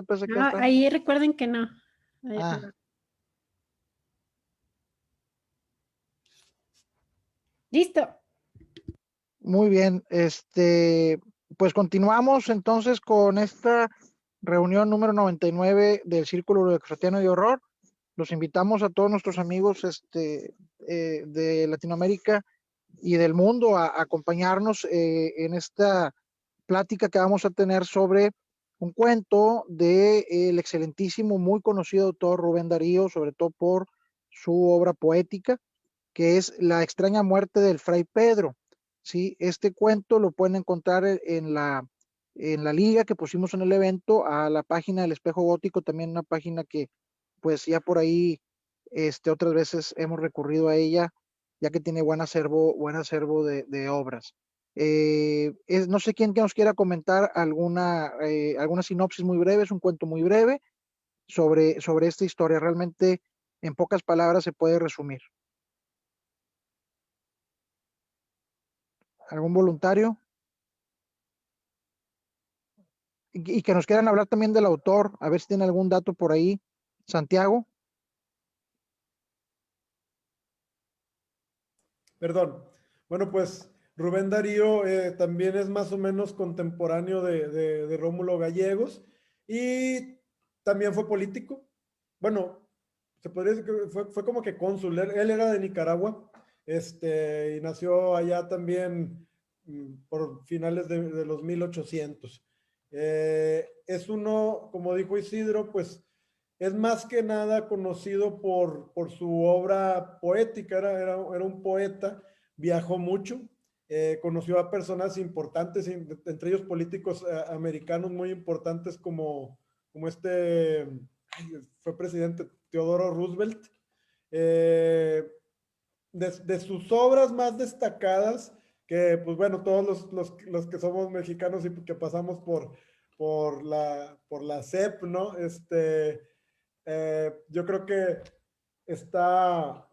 Pensé que ya No, está. ahí recuerden que no. Ah, Listo. muy bien. Pues continuamos entonces con esta reunión número 99 del Círculo Ludocratiano de Horror. Los invitamos a todos nuestros amigos de Latinoamérica y del mundo a acompañarnos en esta plática que vamos a tener sobre un cuento del excelentísimo, muy conocido autor Rubén Darío, sobre todo por su obra poética, que es La extraña muerte del Fray Pedro. ¿Sí? Este cuento lo pueden encontrar en la liga que pusimos en el evento, a la página del Espejo Gótico, también una página que pues ya por ahí otras veces hemos recurrido a ella, ya que tiene buen acervo de obras. No sé quién que nos quiera comentar alguna sinopsis muy breve, es un cuento muy breve sobre esta historia. Realmente en pocas palabras se puede resumir. ¿Algún voluntario? Y que nos quieran hablar también del autor, a ver si tiene algún dato por ahí. Santiago. Perdón. Bueno, pues Rubén Darío también es más o menos contemporáneo de Rómulo Gallegos y también fue político. Bueno, se podría decir que fue como que cónsul. Él era de Nicaragua, y nació allá también por finales de los 1800. Es uno, como dijo Isidro, pues es más que nada conocido por su obra poética, era un poeta, viajó mucho, conoció a personas importantes, entre ellos políticos americanos muy importantes como fue presidente Teodoro Roosevelt. Eh, de sus obras más destacadas, que pues bueno, todos los que somos mexicanos y que pasamos por la SEP, ¿no? Yo creo que está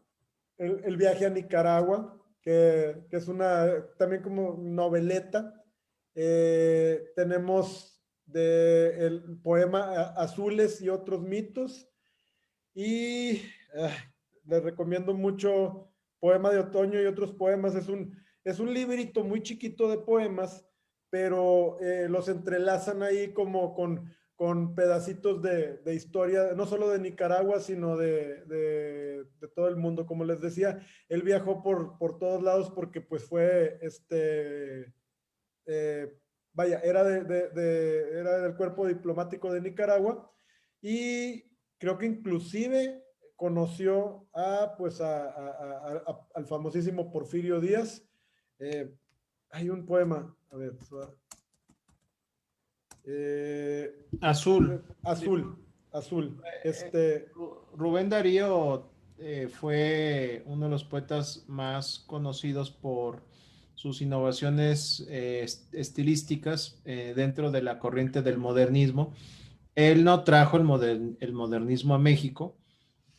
el viaje a Nicaragua, que es una también como noveleta. Tenemos el poema Azules y otros mitos. Y les recomiendo mucho Poema de Otoño y otros poemas. Es un librito muy chiquito de poemas, pero los entrelazan ahí como con pedacitos de historia, no solo de Nicaragua, sino de todo el mundo. Como les decía, él viajó por todos lados porque pues fue, eh, vaya, era del cuerpo diplomático de Nicaragua y creo que inclusive conoció al famosísimo Porfirio Díaz. Eh, Hay un poema, a ver, Azul. azul, azul. Rubén Darío fue uno de los poetas más conocidos por sus innovaciones estilísticas dentro de la corriente del modernismo. Él no trajo el modernismo a México.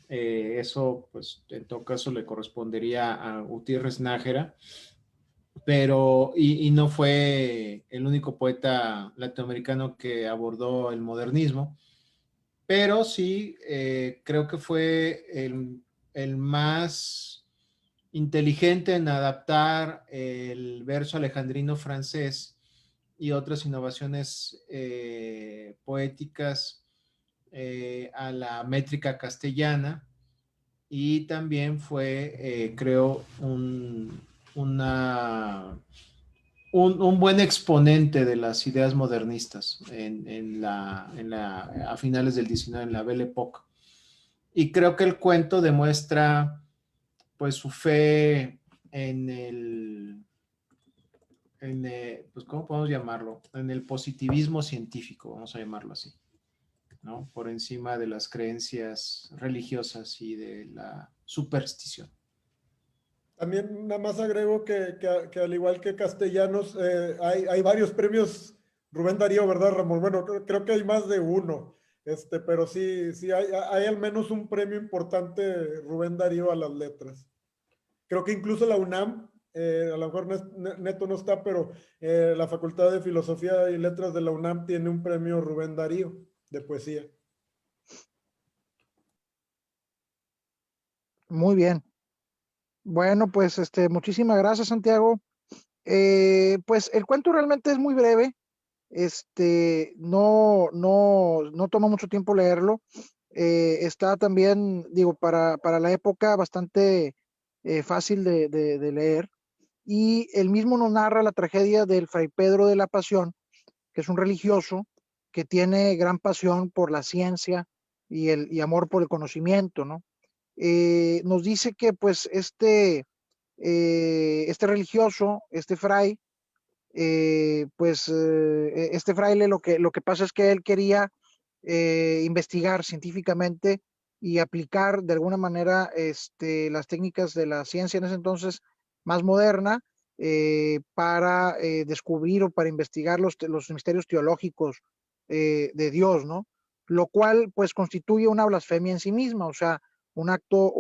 Eso, pues, en todo caso le correspondería a Gutiérrez Nájera, pero y no fue el único poeta latinoamericano que abordó el modernismo, pero sí creo que fue el más inteligente en adaptar el verso alejandrino francés y otras innovaciones poéticas a la métrica castellana, y también fue, creo, un buen exponente de las ideas modernistas a finales del 19, en la Belle Époque. Y creo que el cuento demuestra pues su fe pues, ¿cómo podemos llamarlo? En el positivismo científico, vamos a llamarlo así, ¿no? Por encima de las creencias religiosas y de la superstición. También nada más agrego que al igual que Castellanos, hay varios premios Rubén Darío, ¿verdad, Ramón? Bueno, creo que hay más de uno, pero sí hay al menos un premio importante Rubén Darío a las letras. Creo que incluso la UNAM, a lo mejor Neto no está, pero la Facultad de Filosofía y Letras de la UNAM tiene un premio Rubén Darío. de poesía. Muy bien. Bueno, pues muchísimas gracias, Santiago. Pues el cuento realmente es muy breve. No toma mucho tiempo leerlo. Está también, digo, para la época bastante fácil de leer. Y él mismo nos narra la tragedia del Fray Pedro de la Pasión, que es un religioso que tiene gran pasión por la ciencia y amor por el conocimiento, ¿no? Nos dice que pues este religioso, este fray, este fraile lo que pasa es que él quería investigar científicamente y aplicar de alguna manera las técnicas de la ciencia en ese entonces más moderna para descubrir o para investigar los misterios teológicos de Dios, ¿no? Lo cual pues constituye una blasfemia en sí misma, o sea, un acto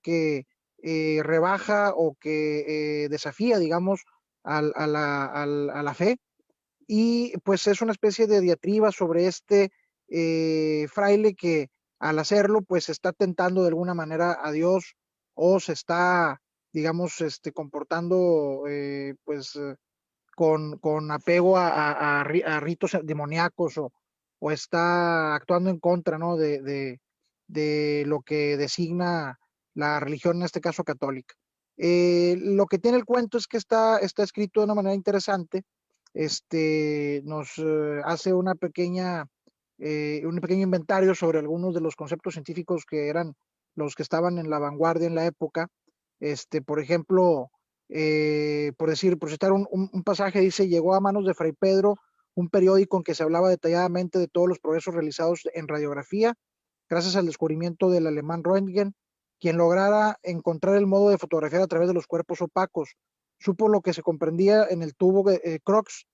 que rebaja o que desafía, digamos, a la fe, y pues es una especie de diatriba sobre fraile que al hacerlo pues está tentando de alguna manera a Dios o se está, digamos, comportando con apego a ritos demoníacos o está actuando en contra, ¿no? De lo que designa la religión, en este caso católica. Lo que tiene el cuento es que está escrito de una manera interesante. Nos hace un pequeño inventario sobre algunos de los conceptos científicos que eran los que estaban en la vanguardia en la época. Por ejemplo, por citar un pasaje, dice: llegó a manos de Fray Pedro un periódico en que se hablaba detalladamente de todos los progresos realizados en radiografía, gracias al descubrimiento del alemán Röntgen, quien lograra encontrar el modo de fotografiar a través de los cuerpos opacos. Supo lo que se comprendía en el tubo Crookes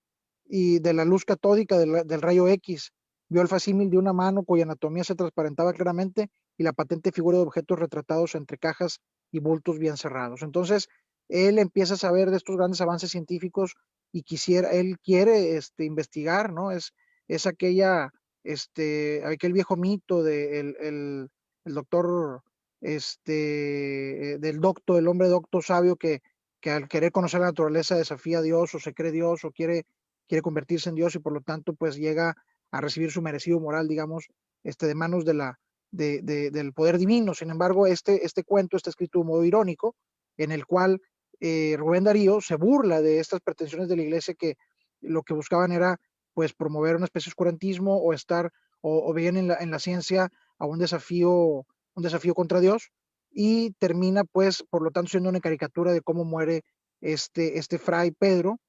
y de la luz catódica del rayo X. Vio el facímil de una mano cuya anatomía se transparentaba claramente y la patente figura de objetos retratados entre cajas y bultos bien cerrados. Entonces, él empieza a saber de estos grandes avances científicos y él quiere investigar, ¿no? Es aquel viejo mito el doctor, el hombre docto sabio que al querer conocer la naturaleza desafía a Dios o se cree Dios o quiere convertirse en Dios y por lo tanto pues llega a recibir su merecido moral, digamos, de manos del poder divino. Sin embargo, este cuento está escrito de un modo irónico, en el cual Rubén Darío se burla de estas pretensiones de la iglesia que lo que buscaban era pues promover una especie de oscurantismo o veían en la ciencia a un desafío contra Dios, y termina pues por lo tanto siendo una caricatura de cómo muere este fray Pedro,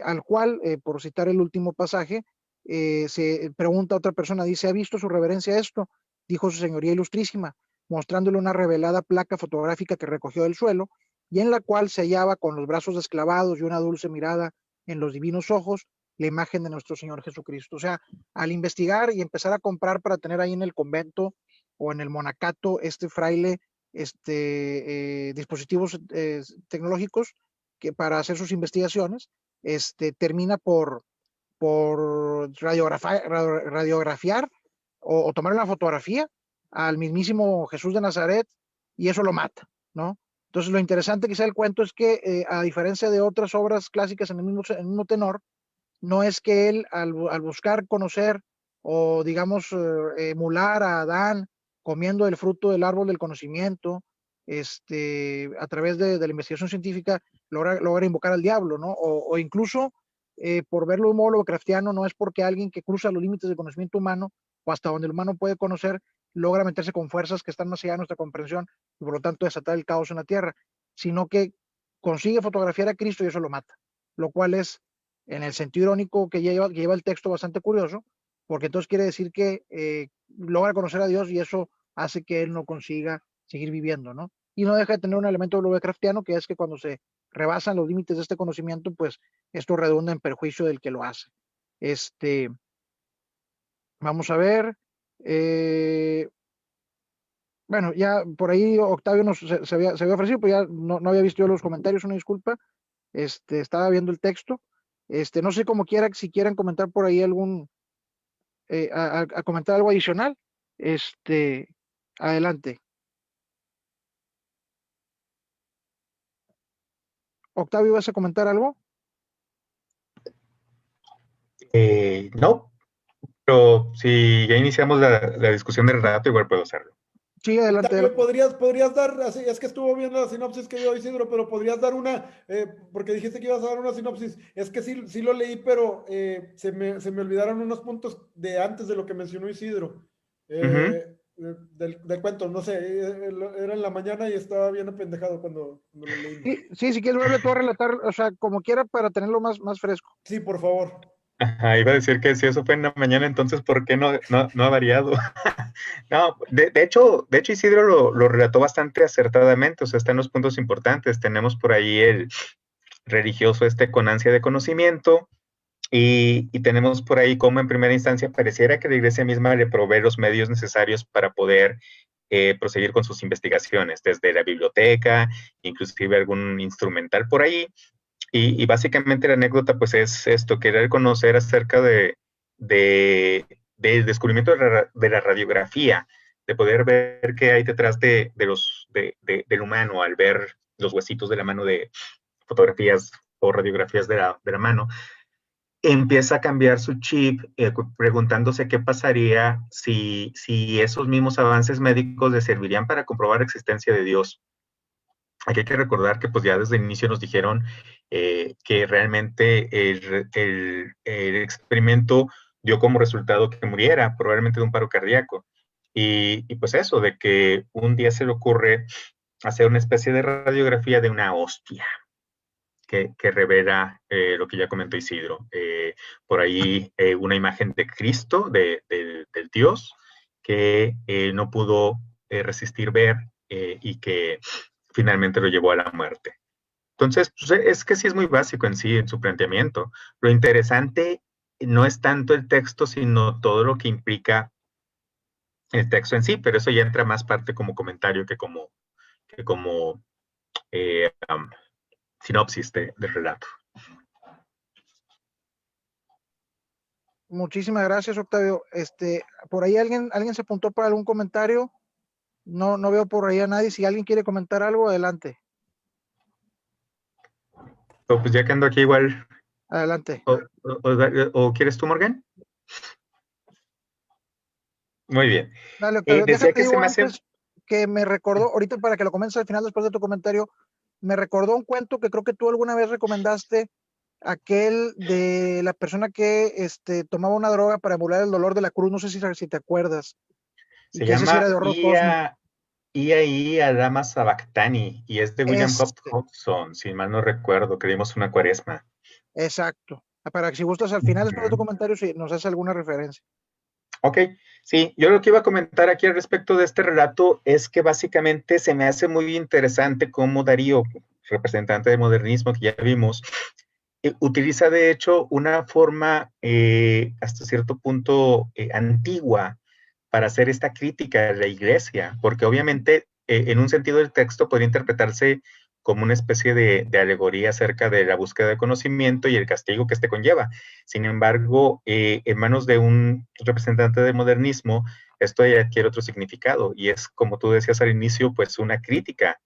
al cual, por citar el último pasaje, se pregunta a otra persona, dice: ¿ha visto su reverencia esto? Dijo su señoría ilustrísima, mostrándole una revelada placa fotográfica que recogió del suelo y en la cual se hallaba con los brazos desclavados y una dulce mirada en los divinos ojos la imagen de nuestro Señor Jesucristo. O sea, al investigar y empezar a comprar para tener ahí en el convento o en el monacato fraile dispositivos tecnológicos que para hacer sus investigaciones, termina por radiografiar o tomar una fotografía al mismísimo Jesús de Nazaret, y eso lo mata, ¿no? Entonces lo interesante quizá del cuento es que a diferencia de otras obras clásicas en el mismo tenor, no es que él al buscar conocer o digamos emular a Adán comiendo el fruto del árbol del conocimiento, a través de la investigación científica logra invocar al diablo, ¿no? O incluso por verlo de un modo Lovecraftiano, no es porque alguien que cruza los límites del conocimiento humano o hasta donde el humano puede conocer logra meterse con fuerzas que están más allá de nuestra comprensión y por lo tanto desatar el caos en la tierra, sino que consigue fotografiar a Cristo y eso lo mata, lo cual es, en el sentido irónico que lleva el texto, bastante curioso, porque entonces quiere decir que logra conocer a Dios y eso hace que él no consiga seguir viviendo, ¿no? Y no deja de tener un elemento Lovecraftiano, que es que cuando se rebasan los límites de este conocimiento, pues esto redunda en perjuicio del que lo hace. Vamos a ver. Bueno, ya por ahí Octavio se había ofrecido, pero ya no había visto yo los comentarios, una disculpa. Estaba viendo el texto. No sé cómo si quieran comentar por ahí a comentar algo adicional, adelante. Octavio, ¿vas a comentar algo? No, pero si ya iniciamos la discusión del relato, igual puedo hacerlo. Sí, adelante. Octavio, podrías dar, así, es que estuvo bien la sinopsis que dio Isidro, pero podrías dar una, porque dijiste que ibas a dar una sinopsis, es que sí lo leí, pero se me olvidaron unos puntos de antes de lo que mencionó Isidro, del cuento, no sé, era en la mañana y estaba bien apendejado cuando lo leí. Sí, si quieres volverle tú a relatar, o sea, como quiera para tenerlo más fresco. Sí, por favor. Ajá, iba a decir que si eso fue en la mañana, entonces ¿por qué no ha variado? No, de hecho Isidro lo relató bastante acertadamente, o sea, están los puntos importantes. Tenemos por ahí el religioso con ansia de conocimiento, y tenemos por ahí cómo en primera instancia pareciera que la iglesia misma le provee los medios necesarios para poder proseguir con sus investigaciones, desde la biblioteca, inclusive algún instrumental por ahí. Y básicamente la anécdota pues es esto, querer conocer acerca del descubrimiento de la radiografía, de poder ver qué hay detrás del humano al ver los huesitos de la mano, de fotografías o radiografías de la mano. Empieza a cambiar su chip, preguntándose qué pasaría si esos mismos avances médicos le servirían para comprobar la existencia de Dios. Aquí hay que recordar que pues ya desde el inicio nos dijeron que realmente el experimento dio como resultado que muriera, probablemente de un paro cardíaco. Y pues eso, de que un día se le ocurre hacer una especie de radiografía de una hostia, que revela lo que ya comentó Isidro. Por ahí una imagen de Cristo, del Dios, que no pudo resistir ver y que finalmente lo llevó a la muerte. Entonces, pues, es que sí es muy básico en sí, en su planteamiento. Lo interesante no es tanto el texto, sino todo lo que implica el texto en sí, pero eso ya entra más parte como comentario que como sinopsis del relato. Muchísimas gracias, Octavio. Por ahí alguien se apuntó para algún comentario. No veo por ahí a nadie. Si alguien quiere comentar algo, adelante. Pues ya que ando aquí igual. Adelante. ¿O quieres tú, Morgan? Muy bien. Dale, Octavio. Decía que Déjate se me antes hace... que me recordó, ahorita para que lo comiences al final después de tu comentario, me recordó un cuento que creo que tú alguna vez recomendaste, aquel de la persona que tomaba una droga para emular el dolor de la cruz, no sé si te acuerdas. Y Se que ese sí llama era de horror cósmico. Ia Lama Sabactani, y es de William Hobson, si mal no recuerdo, que dimos una cuaresma. Exacto. Para que si gustas al final después de tu comentario, si nos hace alguna referencia. Ok, sí, yo lo que iba a comentar aquí al respecto de este relato es que básicamente se me hace muy interesante cómo Darío, representante del modernismo que ya vimos, utiliza de hecho una forma hasta cierto punto antigua para hacer esta crítica a la iglesia, porque obviamente en un sentido del texto podría interpretarse como una especie de alegoría acerca de la búsqueda de conocimiento y el castigo que este conlleva. Sin embargo, en manos de un representante del modernismo, esto ya adquiere otro significado, y es, como tú decías al inicio, pues una crítica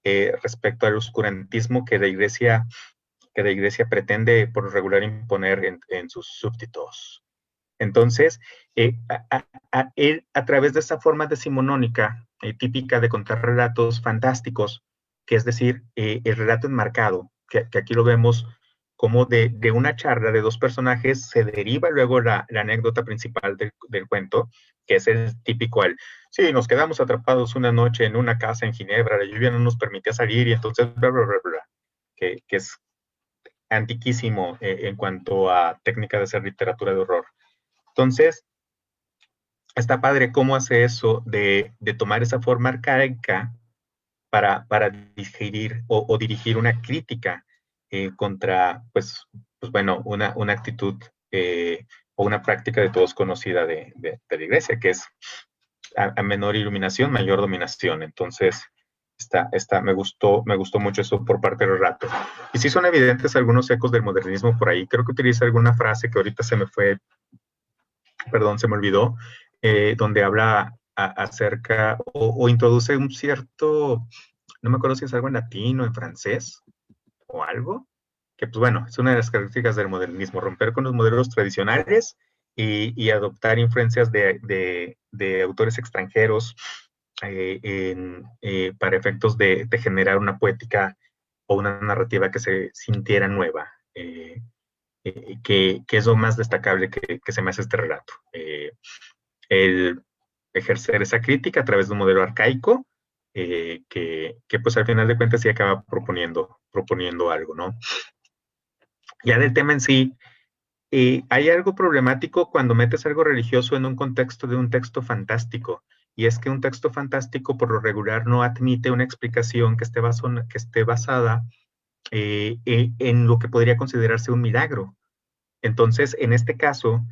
respecto al oscurantismo que la iglesia pretende por lo regular imponer en sus súbditos. Entonces, él, a través de esta forma decimonónica típica de contar relatos fantásticos, que es decir, el relato enmarcado, que aquí lo vemos como de una charla de dos personajes se deriva luego la anécdota principal del cuento, que es el típico sí, nos quedamos atrapados una noche en una casa en Ginebra, la lluvia no nos permitía salir y entonces bla, bla, bla, bla, que es antiquísimo en cuanto a técnica de hacer literatura de horror. Entonces, está padre cómo hace eso de tomar esa forma arcaica para digerir o dirigir una crítica contra, pues bueno, una actitud o una práctica de todos conocida de la iglesia, que es a menor iluminación, mayor dominación. Entonces, me gustó mucho eso por parte del relato. Y sí son evidentes algunos ecos del modernismo por ahí. Creo que utiliza alguna frase que ahorita se me fue perdón, se me olvidó, donde habla acerca o introduce un cierto, no me acuerdo si es algo en latín o en francés o algo, que pues bueno, es una de las características del modernismo, romper con los modelos tradicionales y adoptar influencias de autores extranjeros para efectos de generar una poética o una narrativa que se sintiera nueva, que es lo más destacable que se me hace este relato. El ejercer esa crítica a través de un modelo arcaico, que pues al final de cuentas sí acaba proponiendo algo, ¿no? Ya del tema en sí, hay algo problemático cuando metes algo religioso en un contexto de un texto fantástico, y es que un texto fantástico por lo regular no admite una explicación que esté basada en lo que podría considerarse un milagro. Entonces, en este caso,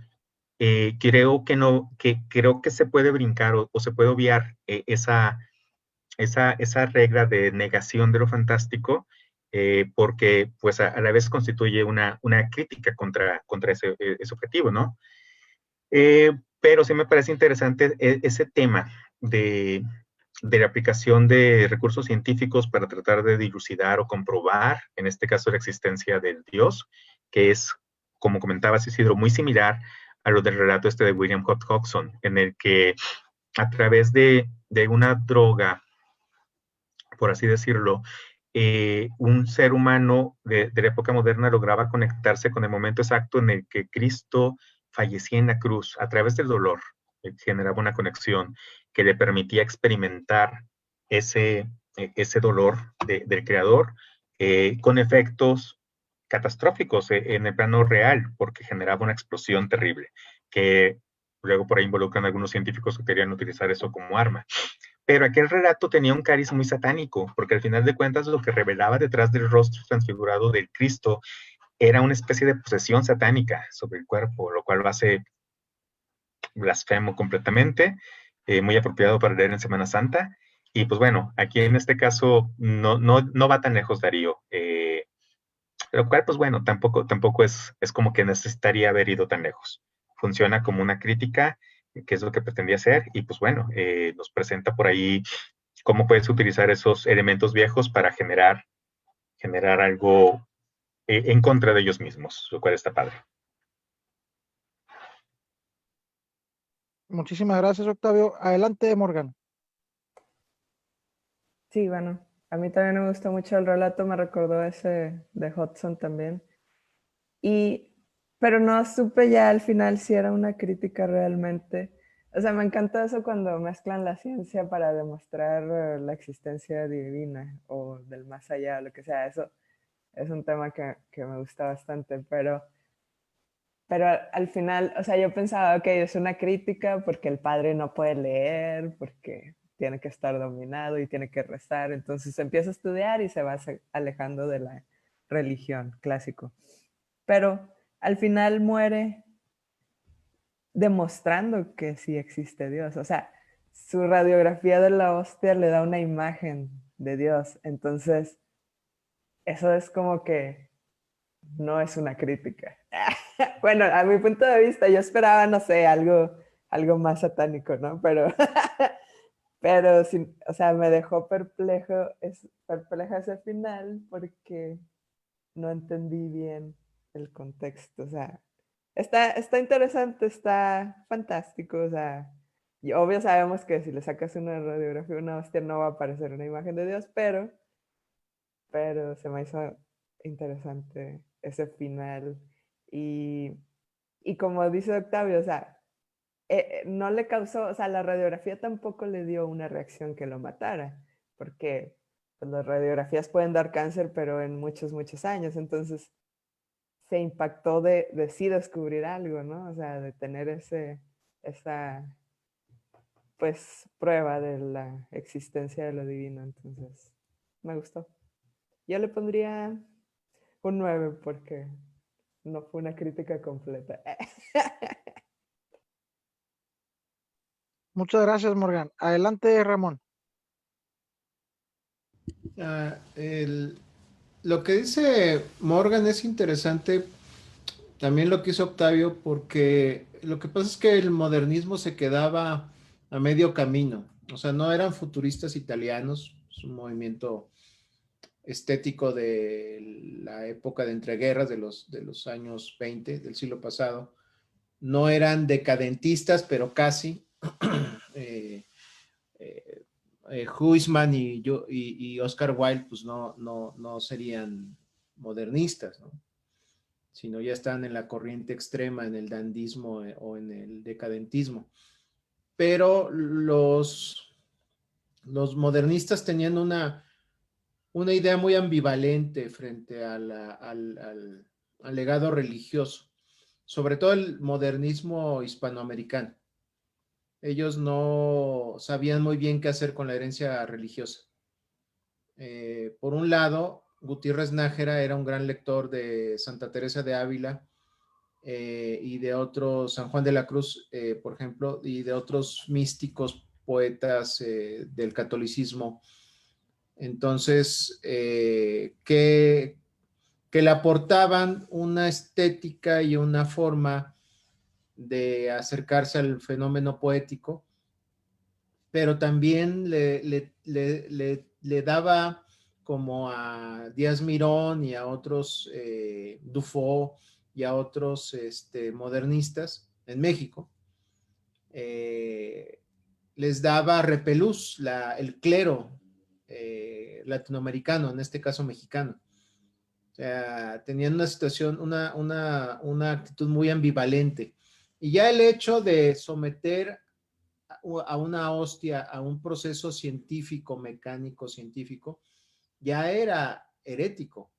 creo que no, creo que se puede brincar o se puede obviar esa regla de negación de lo fantástico, porque pues a la vez constituye una crítica contra ese objetivo, ¿no? Pero sí me parece interesante ese tema de la aplicación de recursos científicos para tratar de dilucidar o comprobar, en este caso, la existencia del Dios, que es, como comentabas, Isidro, muy similar a lo del relato este de William Hodgson, en el que a través de una droga, por así decirlo, un ser humano de la época moderna lograba conectarse con el momento exacto en el que Cristo fallecía en la cruz. A través del dolor generaba una conexión que le permitía experimentar ese dolor del creador, con efectos catastróficos en el plano real, porque generaba una explosión terrible, que luego por ahí involucran a algunos científicos que querían utilizar eso como arma. Pero aquel relato tenía un cariz muy satánico, porque al final de cuentas lo que revelaba detrás del rostro transfigurado del Cristo era una especie de posesión satánica sobre el cuerpo, lo cual lo hace blasfemo completamente, muy apropiado para leer en Semana Santa. Y pues bueno, aquí en este caso no va tan lejos Darío, lo cual pues bueno, tampoco es como que necesitaría haber ido tan lejos. Funciona como una crítica, que es lo que pretendía hacer, y pues bueno, nos presenta por ahí cómo puedes utilizar esos elementos viejos para generar algo en contra de ellos mismos, lo cual está padre. Muchísimas gracias, Octavio. Adelante, Morgan. Sí, bueno, a mí también me gustó mucho el relato, me recordó ese de Hudson también. Pero no supe ya al final si era una crítica realmente. O sea, me encanta eso cuando mezclan la ciencia para demostrar la existencia divina o del más allá, lo que sea. Eso es un tema que me gusta bastante, pero al final, o sea, yo pensaba, ok, es una crítica porque el padre no puede leer, porque tiene que estar dominado y tiene que rezar, entonces empieza a estudiar y se va alejando de la religión clásico. Pero al final muere demostrando que sí existe Dios. O sea, su radiografía de la hostia le da una imagen de Dios. Entonces, eso es como que no es una crítica. Bueno, a mi punto de vista, yo esperaba, no sé, algo más satánico, ¿no? Pero sí, o sea, me dejó perpleja ese final porque no entendí bien el contexto. O sea, está interesante, está fantástico. O sea, y obvio sabemos que si le sacas una radiografía, una hostia, no va a aparecer una imagen de Dios, pero se me hizo interesante ese final. Y como dice Octavio, o sea, no le causó, o sea, la radiografía tampoco le dio una reacción que lo matara, porque pues, las radiografías pueden dar cáncer, pero en muchos, muchos años. Entonces, se impactó de sí descubrir algo, ¿no? O sea, de tener esa, pues, prueba de la existencia de lo divino. Entonces, me gustó. Yo le pondría un 9 porque no fue una crítica completa. Muchas gracias, Morgan. Adelante, Ramón. Lo que dice Morgan es interesante también lo que hizo Octavio, porque lo que pasa es que el modernismo se quedaba a medio camino. O sea, no eran futuristas italianos, es un movimiento estético de la época de entreguerras de los años 20 del siglo pasado. No eran decadentistas, pero casi. Huysman y Oscar Wilde pues no serían modernistas, ¿no? Sino ya están en la corriente extrema, en el dandismo o en el decadentismo. Pero los modernistas tenían una idea muy ambivalente frente al legado religioso, sobre todo el modernismo hispanoamericano. Ellos no sabían muy bien qué hacer con la herencia religiosa. Por un lado, Gutiérrez Nájera era un gran lector de Santa Teresa de Ávila y de otros, San Juan de la Cruz, por ejemplo, y de otros místicos poetas del catolicismo. Entonces, que le aportaban una estética y una forma de acercarse al fenómeno poético, pero también le daba como a Díaz Mirón y a otros Dufo y a otros modernistas en México, les daba repelús el clero latinoamericano, en este caso mexicano. O sea, tenían una situación, una actitud muy ambivalente. Y ya el hecho de someter a una hostia, a un proceso científico, mecánico, científico, ya era herético,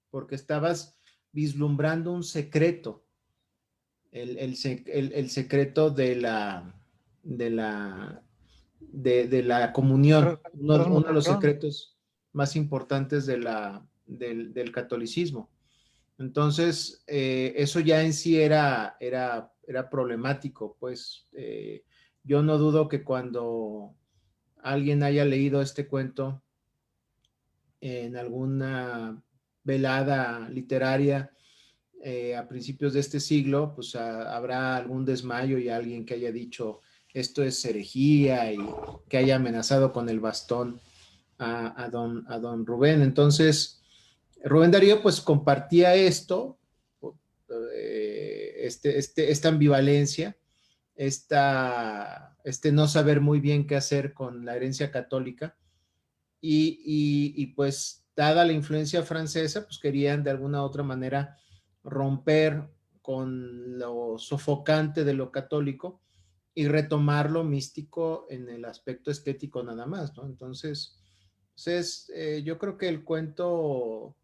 porque estabas vislumbrando un secreto, el secreto de la comunión, uno de los secretos más importantes del catolicismo. Entonces, eso ya en sí era problemático, pues yo no dudo que cuando alguien haya leído este cuento en alguna velada literaria a principios de este siglo, pues habrá algún desmayo y alguien que haya dicho esto es herejía y que haya amenazado con el bastón a don Rubén. Entonces, Rubén Darío pues compartía esto, esta ambivalencia, no saber muy bien qué hacer con la herencia católica y pues dada la influencia francesa, pues querían de alguna u otra manera romper con lo sofocante de lo católico y retomar lo místico en el aspecto estético nada más, ¿no? Entonces yo creo que el cuento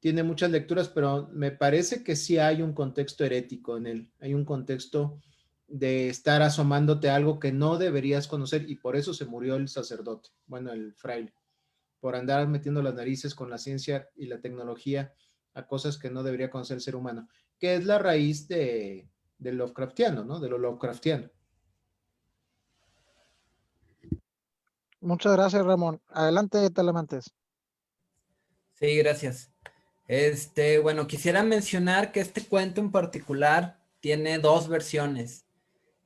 tiene muchas lecturas, pero me parece que sí hay un contexto herético en él, hay un contexto de estar asomándote a algo que no deberías conocer y por eso se murió el sacerdote, bueno, el fraile, por andar metiendo las narices con la ciencia y la tecnología a cosas que no debería conocer el ser humano, que es la raíz de Lovecraftiano, ¿no? De lo Lovecraftiano. Muchas gracias, Ramón. Adelante, Talamantes. Sí, gracias. Bueno, quisiera mencionar que este cuento en particular tiene dos versiones.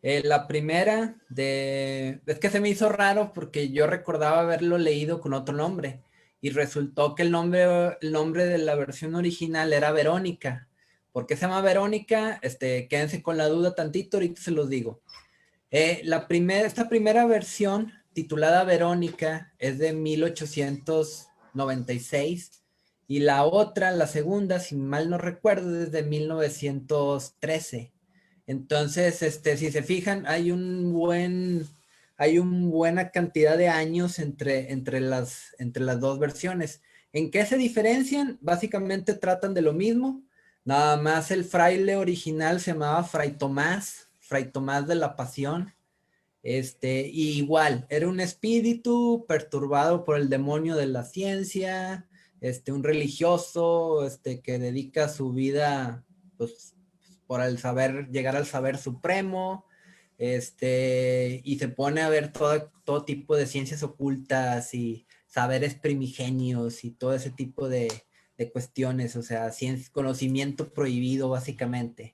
La primera es que se me hizo raro porque yo recordaba haberlo leído con otro nombre y resultó que el nombre de la versión original era Verónica. ¿Por qué se llama Verónica? Quédense con la duda tantito, ahorita se los digo. Esta primera versión, titulada Verónica, es de 1896 y la otra, la segunda, si mal no recuerdo, es de 1913. Entonces, si se fijan, hay una buena cantidad de años entre las dos versiones. ¿En qué se diferencian? Básicamente tratan de lo mismo, nada más el fraile original se llamaba Fray Tomás de la Pasión. Y igual, era un espíritu perturbado por el demonio de la ciencia, un religioso, que dedica su vida, pues, por el saber, llegar al saber supremo, y se pone a ver todo tipo de ciencias ocultas y saberes primigenios y todo ese tipo de cuestiones, o sea, conocimiento prohibido básicamente.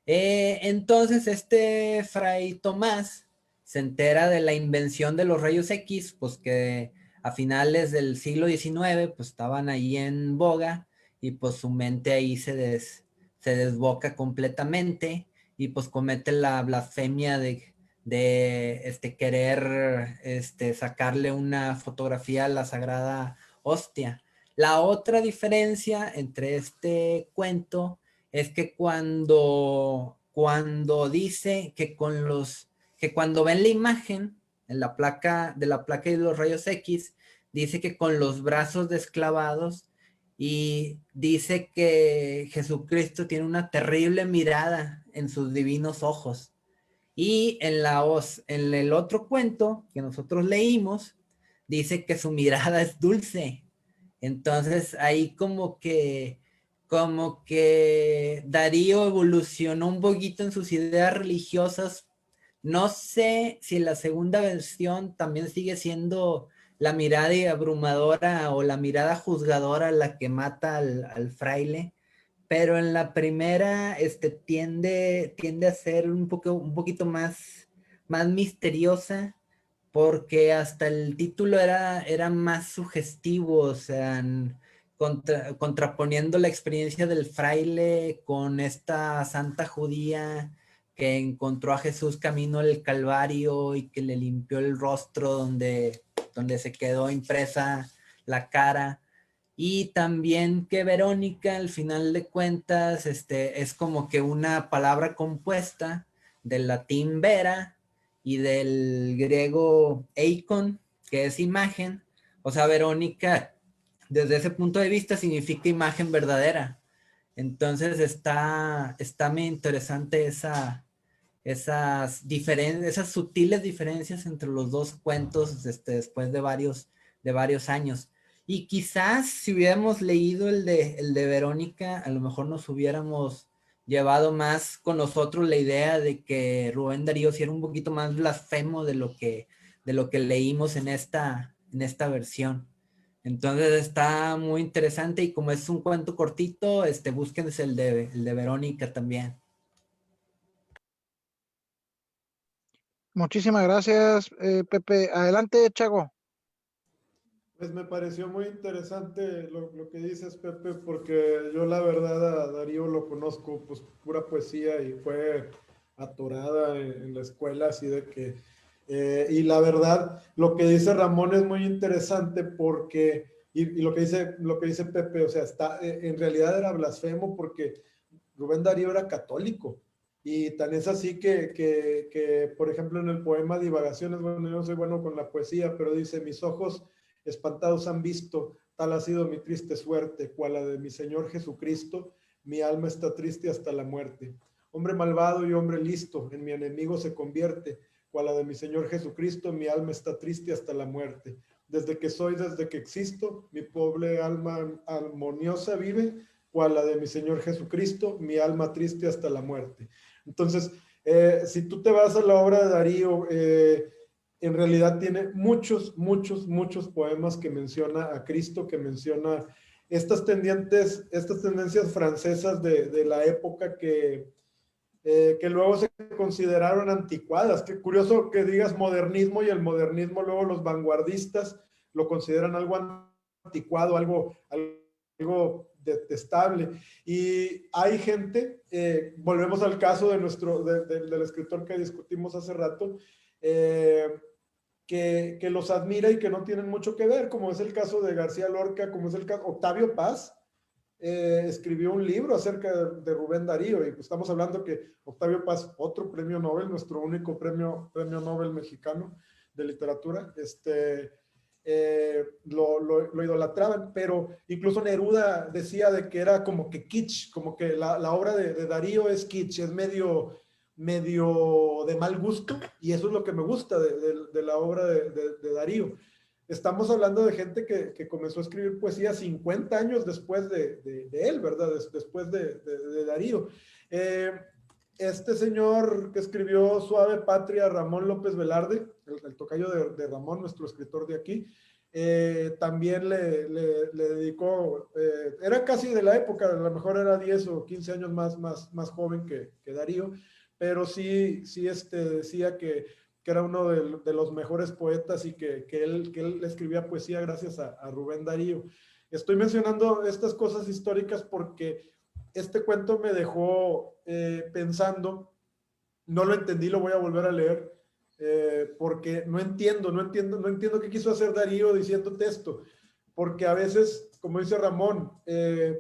Entonces este Fray Tomás se entera de la invención de los rayos X, pues que a finales del siglo XIX pues estaban ahí en boga, y pues su mente ahí se desboca completamente, y pues comete la blasfemia de querer sacarle una fotografía a la Sagrada Hostia. La otra diferencia entre este cuento es que cuando dice que cuando ven la imagen en la placa de los rayos X, dice que con los brazos desclavados, y dice que Jesucristo tiene una terrible mirada en sus divinos ojos. Y en el otro cuento que nosotros leímos, dice que su mirada es dulce. Entonces ahí como que Darío evolucionó un poquito en sus ideas religiosas. No sé si la segunda versión también sigue siendo la mirada abrumadora o la mirada juzgadora la que mata al fraile, pero en la primera tiende a ser un poquito más misteriosa, porque hasta el título era más sugestivo, o sea, contraponiendo la experiencia del fraile con esta santa judía que encontró a Jesús camino al Calvario y que le limpió el rostro donde se quedó impresa la cara. Y también que Verónica, al final de cuentas, es como que una palabra compuesta del latín vera y del griego eikon, que es imagen. O sea, Verónica, desde ese punto de vista, significa imagen verdadera. Entonces está muy interesante esas sutiles diferencias entre los dos cuentos después de varios años. Y quizás si hubiéramos leído el de Verónica, a lo mejor nos hubiéramos llevado más con nosotros la idea de que Rubén Darío sí era un poquito más blasfemo de lo que leímos en esta versión. Entonces está muy interesante, y como es un cuento cortito, búsquense el de Verónica también. Muchísimas gracias, Pepe. Adelante, Chago. Pues me pareció muy interesante lo que dices, Pepe, porque yo la verdad a Darío lo conozco, pues pura poesía, y fue atorada en la escuela, así de que, y la verdad, lo que dice Ramón es muy interesante porque, y lo que dice Pepe, o sea, en realidad era blasfemo porque Rubén Darío era católico. Y tan es así que, por ejemplo, en el poema Divagaciones, bueno, yo no soy bueno con la poesía, pero dice: mis ojos espantados han visto, tal ha sido mi triste suerte, cual la de mi Señor Jesucristo, mi alma está triste hasta la muerte. Hombre malvado y hombre listo, en mi enemigo se convierte, cual la de mi Señor Jesucristo, mi alma está triste hasta la muerte. Desde que soy, desde que existo, mi pobre alma armoniosa vive, cual la de mi Señor Jesucristo, mi alma triste hasta la muerte. Entonces, si tú te vas a la obra de Darío, en realidad tiene muchos poemas que menciona a Cristo, que menciona estas tendencias francesas de la época que luego se consideraron anticuadas. Qué curioso que digas modernismo, y el modernismo luego los vanguardistas lo consideran algo anticuado, algo detestable. Y hay gente, volvemos al caso del escritor que discutimos hace rato, que los admira y que no tienen mucho que ver, como es el caso de García Lorca, como es el caso Octavio Paz. Escribió un libro acerca de Rubén Darío, y pues estamos hablando que Octavio Paz, otro premio Nobel, nuestro único premio Nobel mexicano de literatura, lo idolatraban, pero incluso Neruda decía de que era como que kitsch, como que la obra de Darío es kitsch, es medio de mal gusto, y eso es lo que me gusta de la obra de Darío. Estamos hablando de gente que comenzó a escribir poesía 50 años después de él, ¿verdad? Después de Darío. Este señor que escribió Suave Patria, Ramón López Velarde, el tocayo de Ramón, nuestro escritor de aquí, también le dedicó, era casi de la época, a lo mejor era 10 o 15 años más joven que Darío, pero sí decía que era uno de los mejores poetas y que él escribía poesía gracias a Rubén Darío. Estoy mencionando estas cosas históricas porque este cuento me dejó pensando, no lo entendí, lo voy a volver a leer, porque no entiendo qué quiso hacer Darío diciéndote esto, porque a veces, como dice Ramón,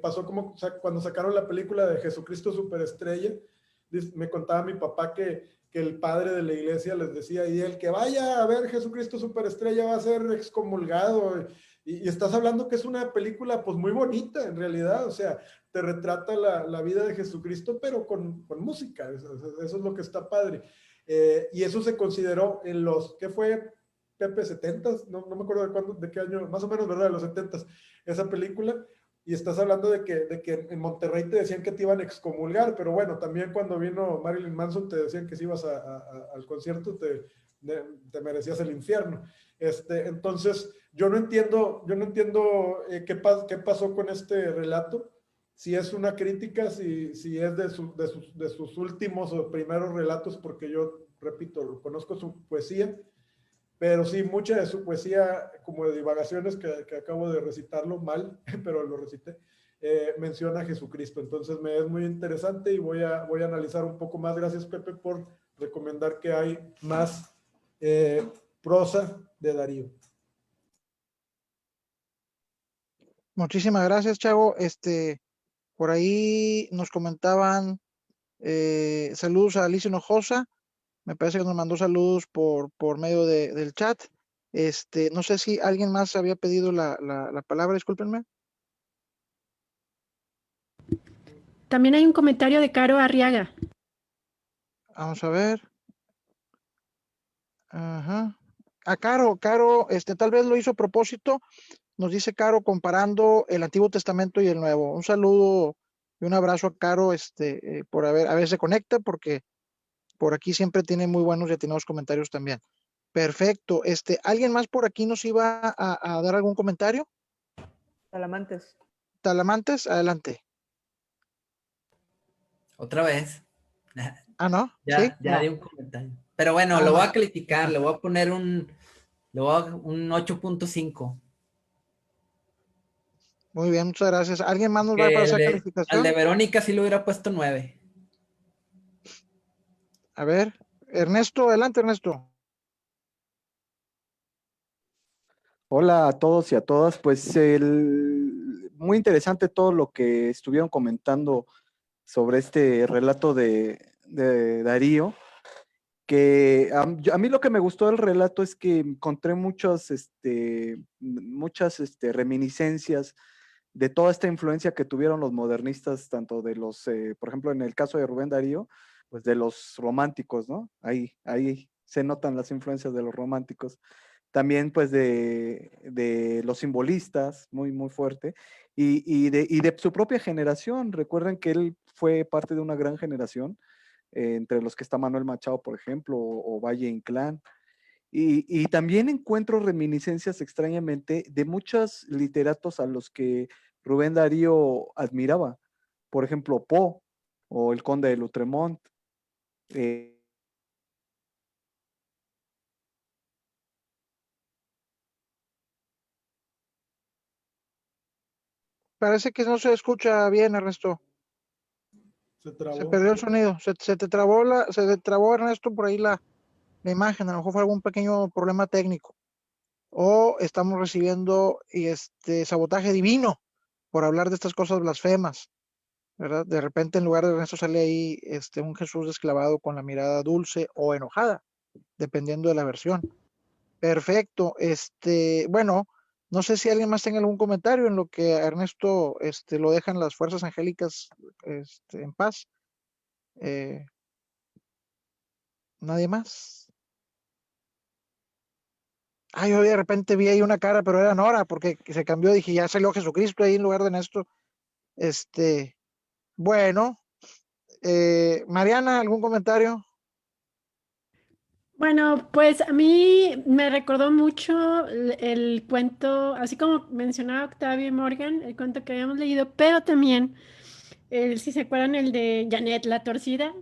pasó como cuando sacaron la película de Jesucristo Superestrella, me contaba mi papá que el padre de la iglesia les decía, y el que vaya a ver Jesucristo Superestrella va a ser excomulgado, y estás hablando que es una película pues muy bonita en realidad, o sea, te retrata la vida de Jesucristo, pero con música, eso es lo que está padre. Y eso se consideró en los, ¿qué fue? Pepe, 70s, no me acuerdo de cuándo, de qué año, más o menos, ¿verdad? De los 70s, esa película. Y estás hablando de que en Monterrey te decían que te iban a excomulgar, pero bueno, también cuando vino Marilyn Manson te decían que si ibas al concierto te merecías el infierno. Entonces, yo no entiendo qué pasó con este relato, si es una crítica, si es de sus últimos o primeros relatos, porque yo, repito, conozco su poesía, pero sí, mucha de su poesía, como de divagaciones que acabo de recitarlo mal, pero lo recité, menciona a Jesucristo. Entonces me es muy interesante y voy a analizar un poco más. Gracias, Pepe, por recomendar que hay más prosa de Darío. Muchísimas gracias, Chavo. Por ahí nos comentaban saludos a Alicia Hinojosa. Me parece que nos mandó saludos por medio del chat. No sé si alguien más había pedido la palabra, discúlpenme. También hay un comentario de Caro Arriaga. Vamos a ver. Ajá. Caro, tal vez lo hizo a propósito. Nos dice Caro comparando el Antiguo Testamento y el Nuevo. Un saludo y un abrazo a Caro, por a ver, se conecta porque por aquí siempre tiene muy buenos y atinados comentarios también. Perfecto. ¿Alguien más por aquí nos iba a dar algún comentario? Talamantes. Talamantes, adelante. Otra vez. ¿No? Ya, ¿Sí? ya No. di un comentario. Pero bueno, lo no. voy a calificar, le voy a poner un 8.5. Muy bien, muchas gracias. ¿Alguien más nos va a Que pasar al calificación? de Verónica sí le hubiera puesto 9. A ver, Ernesto, adelante, Ernesto. Hola a todos y a todas. Pues muy interesante todo lo que estuvieron comentando sobre este relato de Darío, que a mí lo que me gustó del relato es que encontré muchas reminiscencias de toda esta influencia que tuvieron los modernistas, tanto de los, por ejemplo, en el caso de Rubén Darío, pues de los románticos, ¿no? Ahí se notan las influencias de los románticos. También pues de los simbolistas, muy, muy fuerte, y de su propia generación. Recuerden que él fue parte de una gran generación, entre los que está Manuel Machado, por ejemplo, o Valle Inclán. Y también encuentro reminiscencias extrañamente de muchos literatos a los que Rubén Darío admiraba. Por ejemplo, Poe o el Conde de Lautremont. Parece que no se escucha bien, Ernesto. Se trabó. Se perdió el sonido. Se te trabó, Ernesto, por ahí la imagen. A lo mejor fue algún pequeño problema técnico. O estamos recibiendo sabotaje divino por hablar de estas cosas blasfemas, ¿verdad? De repente en lugar de Ernesto sale ahí un Jesús desclavado con la mirada dulce o enojada, dependiendo de la versión. Perfecto. Bueno, no sé si alguien más tenga algún comentario en lo que a Ernesto lo dejan las fuerzas angélicas en paz. ¿Nadie más? Yo de repente vi ahí una cara, pero era Nora, porque se cambió, dije, ya salió Jesucristo ahí en lugar de Ernesto. Bueno, Mariana, ¿algún comentario? Bueno, pues a mí me recordó mucho el cuento, así como mencionaba Octavio Morgan, el cuento que habíamos leído, pero también, si se acuerdan, el de Janet la Torcida,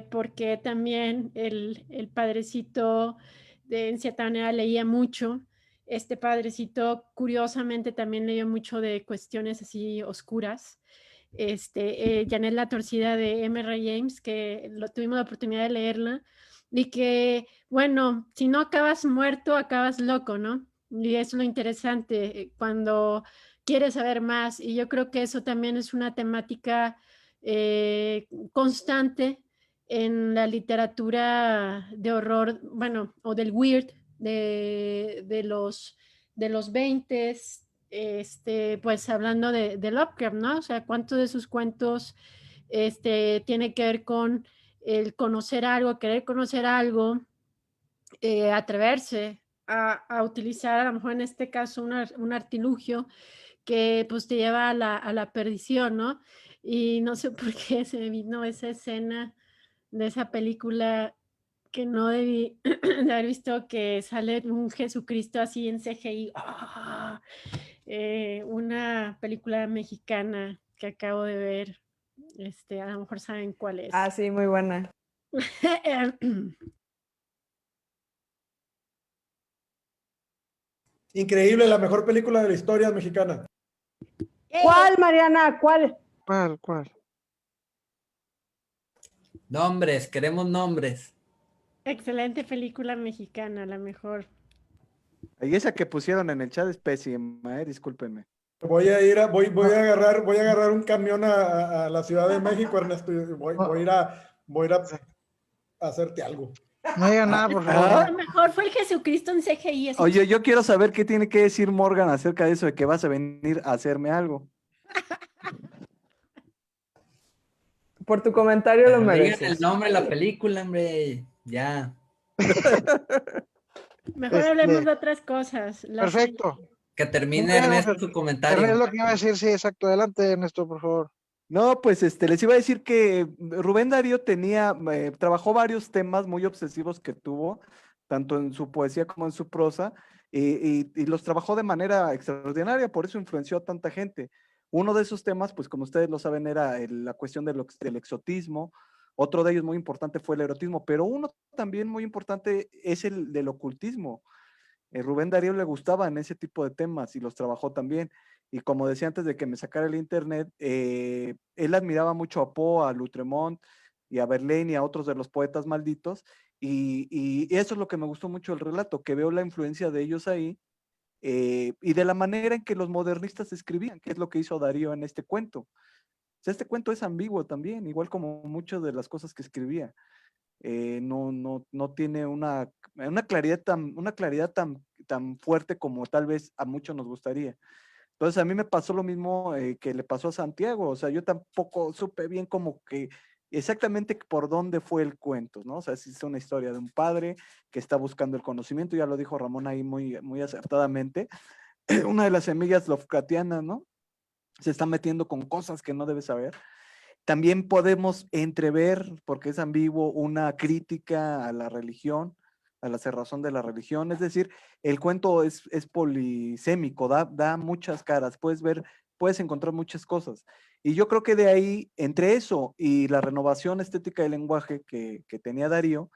porque también el padrecito en cierta manera leía mucho. Este padrecito, curiosamente, también leyó mucho de cuestiones así oscuras. Janet la Torcida de M.R. James, que tuvimos la oportunidad de leerla y que, bueno, si no acabas muerto, acabas loco, ¿no? Y eso es lo interesante cuando quieres saber más. Y yo creo que eso también es una temática constante en la literatura de horror, bueno, o del weird de los 20, pues hablando de Lovecraft, ¿no? O sea, ¿cuántos de sus cuentos tiene que ver con el conocer algo, querer conocer algo, atreverse a utilizar, a lo mejor en este caso, un artilugio que pues te lleva a la perdición, ¿no? Y no sé por qué se me vino esa escena de esa película que no debí de haber visto, que sale un Jesucristo así en CGI. ¡Ah! Una película mexicana que acabo de ver. A lo mejor saben cuál es. Ah, sí, muy buena. Increíble, la mejor película de la historia mexicana. ¿Cuál, Mariana? ¿Cuál? ¿Cuál? Nombres, queremos nombres. Excelente película mexicana, la mejor. Y esa que pusieron en el chat es pésima, discúlpenme. Voy a agarrar un camión a la Ciudad de México, Ernesto. Y voy a ir a hacerte algo. No diga nada, por A favor. lo mejor fue el Jesucristo en CGI. Así. Oye, yo quiero saber qué tiene que decir Morgan acerca de eso de que vas a venir a hacerme algo. Por tu comentario lo Digan mereces. el nombre de la película, hombre. Ya. Mejor hablemos de otras cosas. Perfecto. Que termine Bueno, Ernesto su comentario. Es lo que iba a decir, sí, exacto. Adelante, Ernesto, por favor. No, pues les iba a decir que Rubén Darío trabajó varios temas muy obsesivos que tuvo, tanto en su poesía como en su prosa, y los trabajó de manera extraordinaria, por eso influenció a tanta gente. Uno de esos temas, pues como ustedes lo saben, era la cuestión del exotismo. Otro de ellos muy importante fue el erotismo, pero uno también muy importante es el del ocultismo. Rubén Darío le gustaban ese tipo de temas y los trabajó también. Y como decía antes de que me sacara el internet, él admiraba mucho a Poe, a Lutremont y a Verlaine y a otros de los poetas malditos. Y eso es lo que me gustó mucho del relato, que veo la influencia de ellos ahí y de la manera en que los modernistas escribían, que es lo que hizo Darío en este cuento. O sea, este cuento es ambiguo también, igual como muchas de las cosas que escribía. No tiene una claridad tan fuerte como tal vez a muchos nos gustaría. Entonces a mí me pasó lo mismo que le pasó a Santiago, o sea, yo tampoco supe bien como que exactamente por dónde fue el cuento, ¿no? O sea, si es una historia de un padre que está buscando el conocimiento, ya lo dijo Ramón ahí muy acertadamente, una de las semillas Lovecraftianas, ¿no? Se está metiendo con cosas que no debe saber. También podemos entrever, porque es ambiguo, una crítica a la religión, a la cerrazón de la religión. Es decir, el cuento es polisémico, da muchas caras, puedes encontrar muchas cosas. Y yo creo que de ahí, entre eso y la renovación estética del lenguaje que tenía Darío,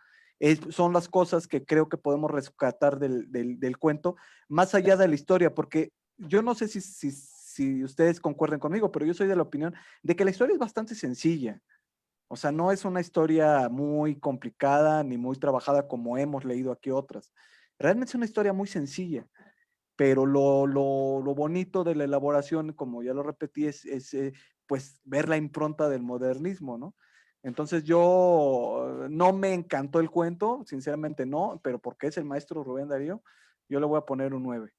son las cosas que creo que podemos rescatar del cuento, más allá de la historia, porque yo no sé si ustedes concuerden conmigo, pero yo soy de la opinión de que la historia es bastante sencilla. O sea, no es una historia muy complicada ni muy trabajada como hemos leído aquí otras. Realmente es una historia muy sencilla, pero lo bonito de la elaboración, como ya lo repetí, es pues ver la impronta del modernismo, ¿no? Entonces yo no me encantó el cuento, sinceramente no, pero porque es el maestro Rubén Darío, yo le voy a poner un 9.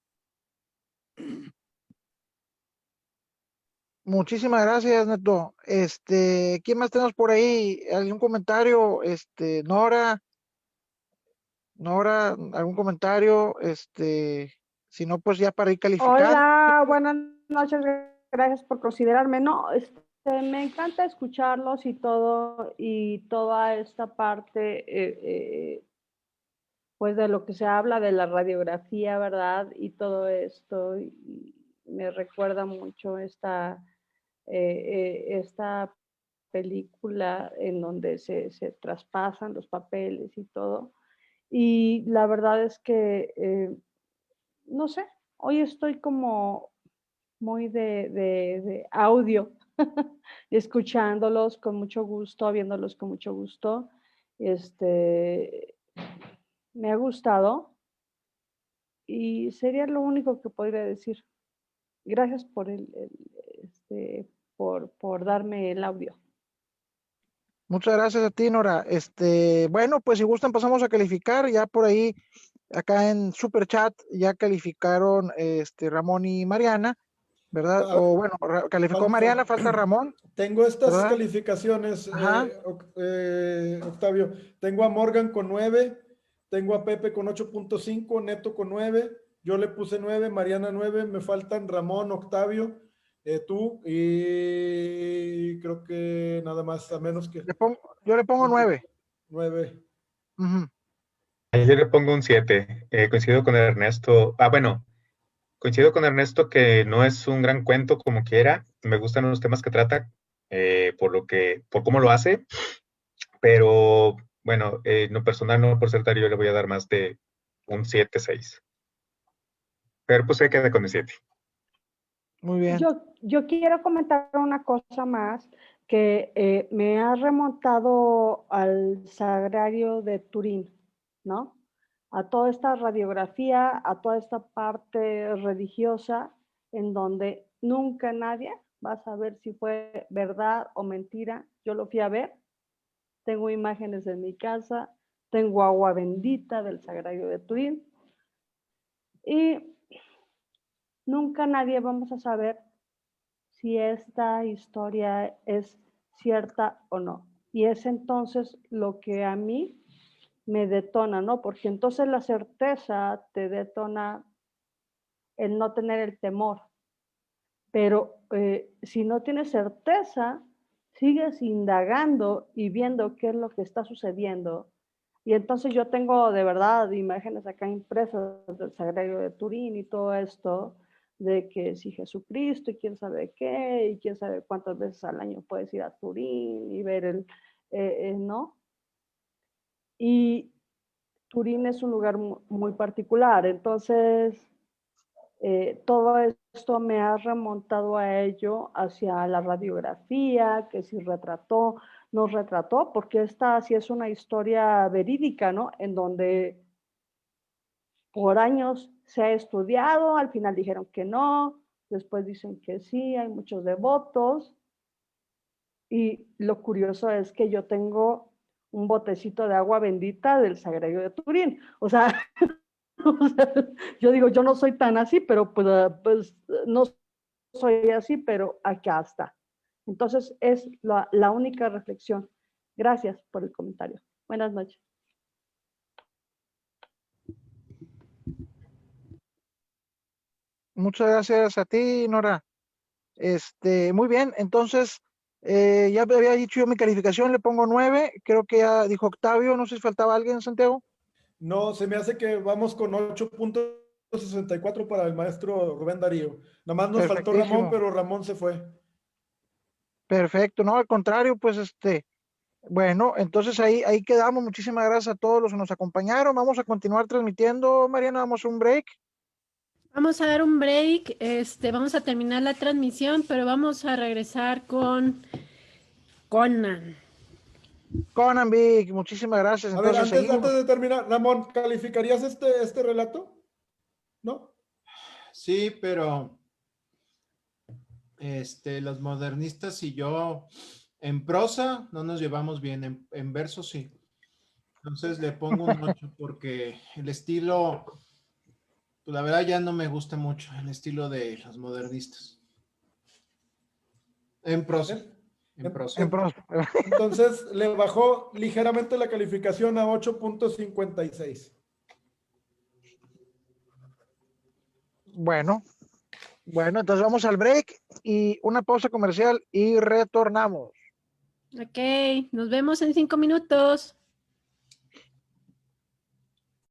Muchísimas gracias, Neto. ¿Quién más tenemos por ahí? ¿Algún comentario? Nora, ¿algún comentario? Si no, pues ya para ir calificando. Hola, buenas noches, gracias por considerarme. No, me encanta escucharlos y todo, y toda esta parte pues de lo que se habla de la radiografía, ¿verdad? Y todo esto, y me recuerda mucho esta película en donde se traspasan los papeles y todo. Y la verdad es que, no sé, hoy estoy como muy de audio, escuchándolos con mucho gusto, viéndolos con mucho gusto. Me ha gustado y sería lo único que podría decir. Gracias por darme el audio. Muchas gracias a ti, Nora. Bueno, pues si gustan pasamos a calificar. Ya por ahí, acá en Super Chat, ya calificaron Ramón y Mariana, ¿verdad? Ah, O bueno, calificó Mariana, falta Ramón, Tengo estas ¿verdad? calificaciones, Ajá. Octavio. Tengo a Morgan con 9, tengo a Pepe con 8.5, Neto con 9, yo le puse 9, Mariana 9, me faltan Ramón, Octavio, tú, y creo que nada más, a menos que Yo le pongo 9. 9. Ujú. Yo le pongo un 7. Coincido con Ernesto. Bueno, coincido con Ernesto que no es un gran cuento como quiera. Me gustan los temas que trata, por cómo lo hace. Pero bueno, no personal, no por ser Darío, yo le voy a dar más de un 7, 6. Pero pues se queda con el 7. Muy bien. Yo quiero comentar una cosa más que me ha remontado al Sagrario de Turín, ¿no? A toda esta radiografía, a toda esta parte religiosa, en donde nunca nadie va a saber si fue verdad o mentira. Yo lo fui a ver, tengo imágenes en mi casa, tengo agua bendita del Sagrario de Turín, y nunca nadie vamos a saber si esta historia es cierta o no. Y es entonces lo que a mí me detona, ¿no? Porque entonces la certeza te detona el no tener el temor. Pero si no tienes certeza, sigues indagando y viendo qué es lo que está sucediendo. Y entonces yo tengo de verdad imágenes acá impresas del Sagrario de Turín y todo esto, de que si Jesucristo y quién sabe qué, y quién sabe cuántas veces al año puedes ir a Turín y ver ¿no? Y Turín es un lugar muy particular, entonces todo esto me ha remontado a ello, hacia la radiografía, que si retrató, no retrató, porque esta sí es una historia verídica, ¿no? En donde por años se ha estudiado, al final dijeron que no, después dicen que sí, hay muchos devotos. Y lo curioso es que yo tengo un botecito de agua bendita del Sagrario de Turín. O sea, yo digo, yo no soy tan así, pero pues no soy así, pero acá está. Entonces es la única reflexión. Gracias por el comentario. Buenas noches. Muchas gracias a ti, Nora. Muy bien, entonces, ya había dicho yo mi calificación, le pongo 9. Creo que ya dijo Octavio, no sé si faltaba alguien, Santiago. No, se me hace que vamos con 8.64 para el maestro Rubén Darío. Nada más nos faltó Ramón, Perfectísimo. pero Ramón se fue. Perfecto, no, al contrario, pues bueno, entonces ahí quedamos. Muchísimas gracias a todos los que nos acompañaron. Vamos a continuar transmitiendo, Mariana, vamos a un break. Vamos a dar un break, vamos a terminar la transmisión, pero vamos a regresar con Conan. Conan Big, muchísimas gracias. A ver, Entonces antes seguimos. de terminar, Ramón, ¿calificarías este relato? ¿No? Sí, pero los modernistas y yo en prosa no nos llevamos bien, en verso sí. Entonces le pongo un 8 porque el estilo, pues la verdad ya no me gusta mucho el estilo de los modernistas. En prosa. En prosa. En prosa. Entonces le bajó ligeramente la calificación a 8.56. Bueno, entonces vamos al break y una pausa comercial y retornamos. Ok, nos vemos en 5 minutos.